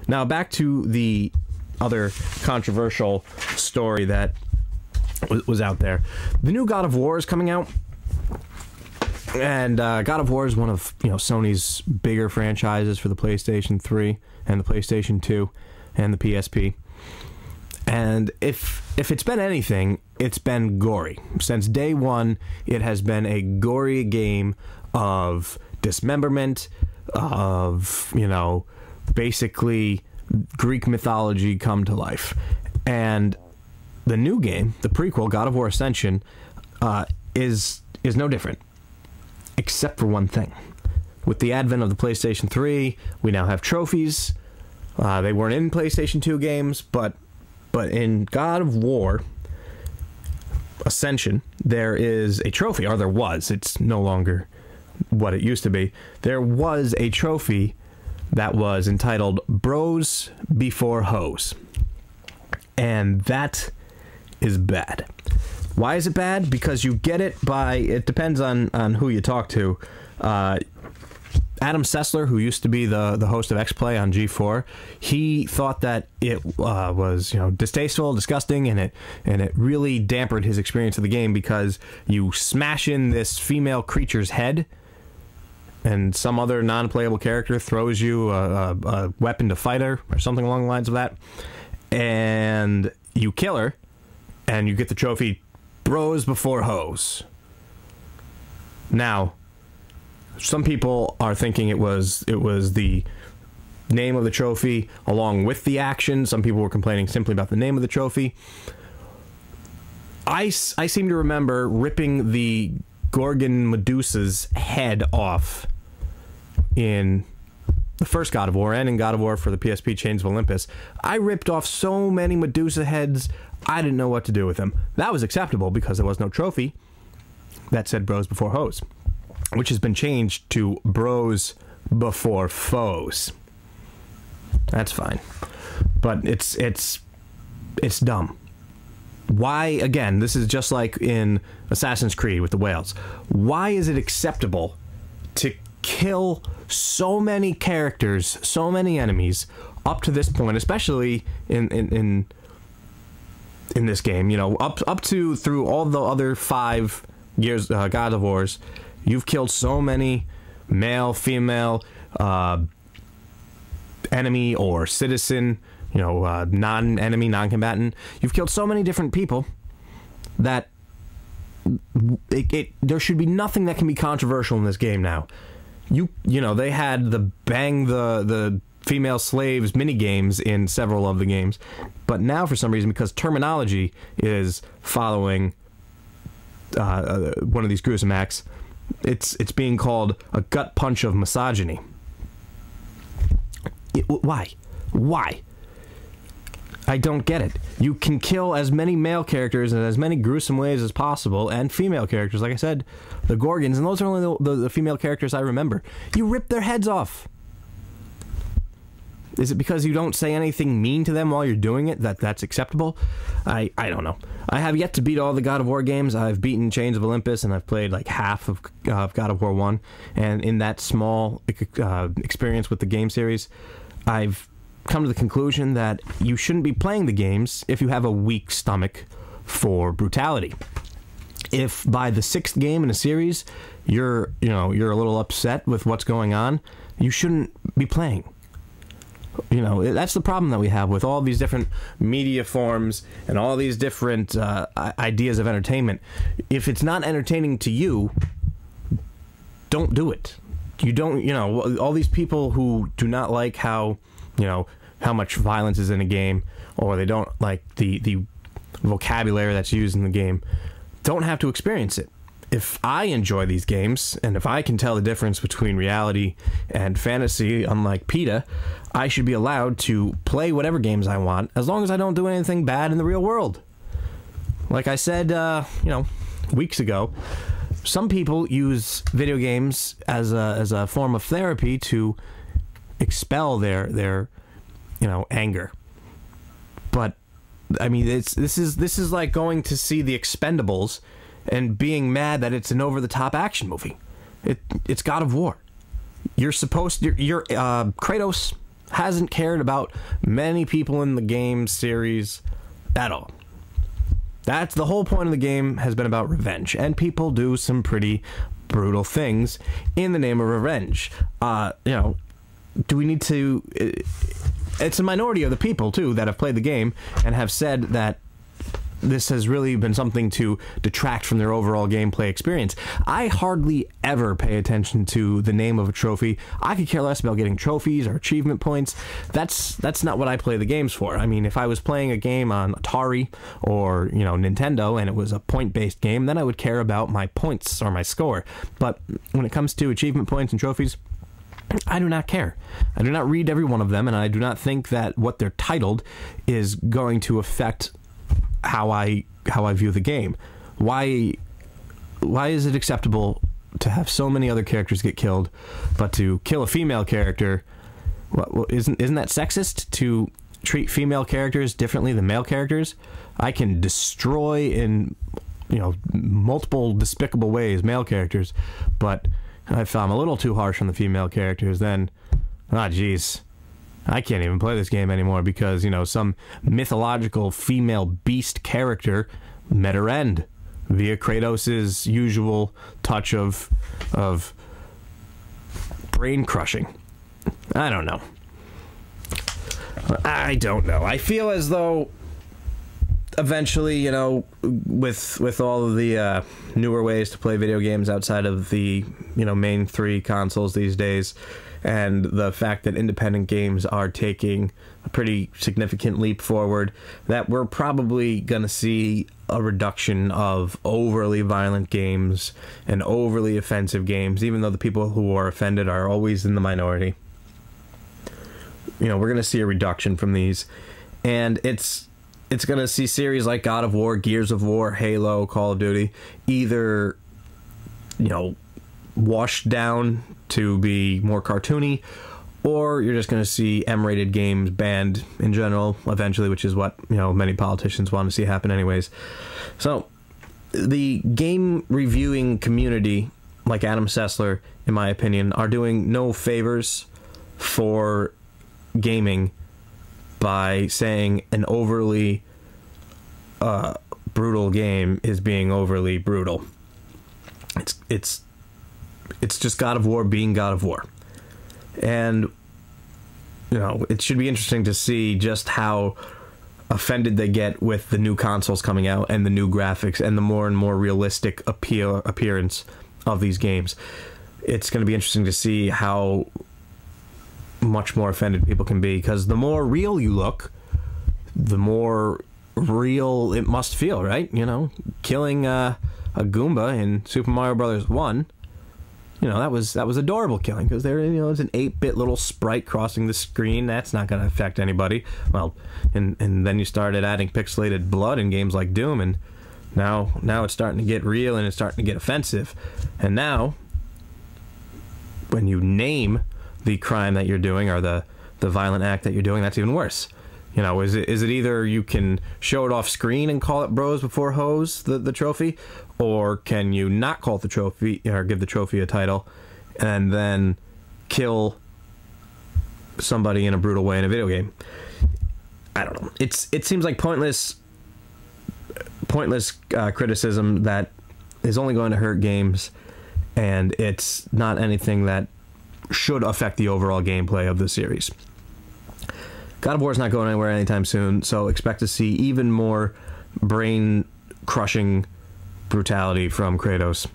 Now back to the other controversial story that was out there. The new God of War is coming out, and God of War is one of Sony's bigger franchises for the PlayStation 3 and the PlayStation 2 and the PSP. And if it's been anything, it's been gory. Since day one, it has been a gory game of dismemberment, of, basically Greek mythology come to life. And the new game, the prequel, God of War Ascension, is no different, except for one thing. With the advent of the PlayStation 3, we now have trophies. They weren't in PlayStation 2 games, but in God of War Ascension, there is a trophy, or there was. It's no longer what it used to be. There was a trophy that was entitled Bros Before Hoes. And that is bad. Why is it bad? Because you get it by, it depends on who you talk to. Adam Sessler, who used to be the host of X-Play on G4, he thought that it was distasteful, disgusting, and it really dampened his experience of the game because you smash in this female creature's head, and some other non-playable character throws you a weapon to fight her or something along the lines of that, and you kill her, and you get the trophy Bros Before Hoes. Now, some people are thinking it was the name of the trophy along with the action. Some people were complaining simply about the name of the trophy. I seem to remember ripping the Gorgon Medusa's head off in the first God of War and in God of War for the PSP Chains of Olympus. I ripped off so many Medusa heads, I didn't know what to do with them. That was acceptable because there was no trophy that said Bros Before Hoes, which has been changed to Bros Before Foes. That's fine. But it's dumb. Why, again, this is just like in Assassin's Creed with the whales. Why is it acceptable to kill so many characters, so many enemies, up to this point, especially in this game, up to through all the other 5 years God of Wars, you've killed so many male, female, enemy or citizen, non-enemy, non-combatant. You've killed so many different people that there should be nothing that can be controversial in this game now. They had the bang the female slaves mini games in several of the games, but now for some reason, because terminology is following one of these gruesome acts, it's being called a gut punch of misogyny. Why? I don't get it. You can kill as many male characters in as many gruesome ways as possible, and female characters, like I said, the Gorgons, and those are only the female characters I remember. You rip their heads off. Is it because you don't say anything mean to them while you're doing it that's acceptable? I don't know. I have yet to beat all the God of War games. I've beaten Chains of Olympus, and I've played like half of God of War 1. And in that small experience with the game series, I've come to the conclusion that you shouldn't be playing the games if you have a weak stomach for brutality. If by the 6th game in a series, you're a little upset with what's going on, you shouldn't be playing. That's the problem that we have with all these different media forms and all these different ideas of entertainment. If it's not entertaining to you, don't do it. You don't, all these people who do not like how much violence is in a game, or they don't like the vocabulary that's used in the game, don't have to experience it. If I enjoy these games, and if I can tell the difference between reality and fantasy, unlike PETA, I should be allowed to play whatever games I want, as long as I don't do anything bad in the real world. Like I said, weeks ago, some people use video games as a form of therapy to expel their anger. But I mean, this is like going to see The Expendables and being mad that it's an over-the-top action movie. It's God of War. You're Kratos hasn't cared about many people in the game series at all. That's the whole point of the game, has been about revenge, and people do some pretty brutal things in the name of revenge. Do we need to... It's a minority of the people, too, that have played the game and have said that this has really been something to detract from their overall gameplay experience. I hardly ever pay attention to the name of a trophy. I could care less about getting trophies or achievement points. That's not what I play the games for. I mean, if I was playing a game on Atari or, Nintendo, and it was a point-based game, then I would care about my points or my score. But when it comes to achievement points and trophies, I do not care. I do not read every one of them, and I do not think that what they're titled is going to affect how I view the game. Why is it acceptable to have so many other characters get killed, but to kill a female character, isn't that sexist to treat female characters differently than male characters? I can destroy in multiple despicable ways male characters, but if I'm a little too harsh on the female characters, then geez, I can't even play this game anymore because, some mythological female beast character met her end via Kratos' usual touch of brain crushing. I don't know. I feel as though eventually, with all of the newer ways to play video games outside of the, main 3 consoles these days, and the fact that independent games are taking a pretty significant leap forward, that we're probably going to see a reduction of overly violent games and overly offensive games, even though the people who are offended are always in the minority. We're going to see a reduction from these, and it's going to see series like God of War, Gears of War, Halo, Call of Duty either, washed down to be more cartoony, or you're just going to see M-rated games banned in general eventually, which is what many politicians want to see happen anyways. So the game reviewing community, like Adam Sessler, in my opinion, are doing no favors for gaming by saying an overly brutal game is being overly brutal. It's just God of War being God of War. And, it should be interesting to see just how offended they get with the new consoles coming out and the new graphics and the more and more realistic appearance of these games. It's going to be interesting to see how much more offended people can be, because the more real you look, the more real it must feel, right? Killing a Goomba in Super Mario Bros. 1, that was adorable killing, because it's an 8-bit little sprite crossing the screen. That's not going to affect anybody. Well, and then you started adding pixelated blood in games like Doom, and now it's starting to get real and it's starting to get offensive. And now, when you name the crime that you're doing or the violent act that you're doing, that's even worse. Is it either you can show it off screen and call it bros before hoes, the trophy, or can you not call it the trophy or give the trophy a title and then kill somebody in a brutal way in a video game? I don't know. It seems like pointless criticism that is only going to hurt games, and it's not anything that should affect the overall gameplay of the series. God of War is not going anywhere anytime soon, so expect to see even more brain-crushing brutality from Kratos.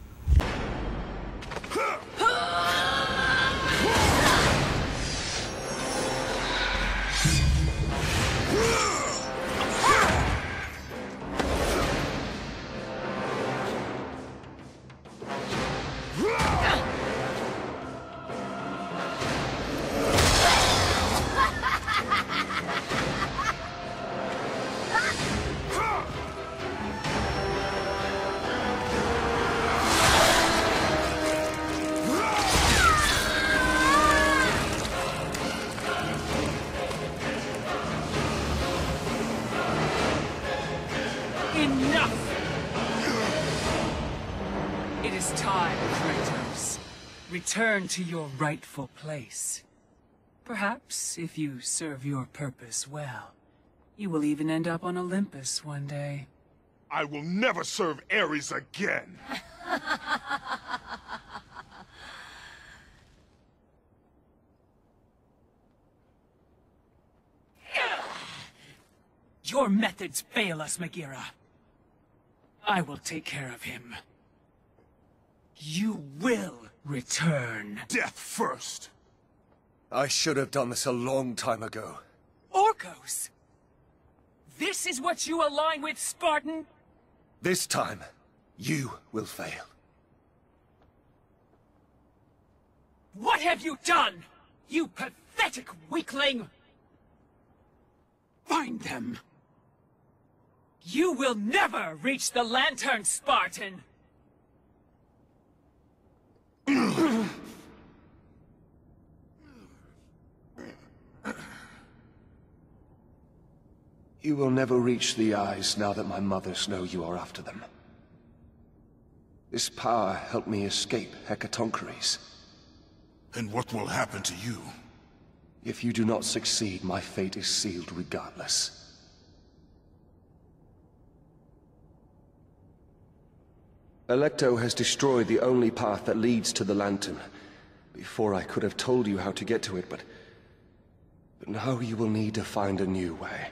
Return to your rightful place. Perhaps, if you serve your purpose well, you will even end up on Olympus one day. I will never serve Ares again! Your methods fail us, Megira. I will take care of him. You will return. Death first! I should have done this a long time ago. Orcos! This is what you align with, Spartan? This time, you will fail. What have you done? You pathetic weakling! Find them! You will never reach the Lantern, Spartan! You will never reach the eyes now that my mothers know you are after them. This power helped me escape Hecatoncheires. And what will happen to you? If you do not succeed, my fate is sealed regardless. Alecto has destroyed the only path that leads to the Lantern. Before I could have told you how to get to it, but now you will need to find a new way.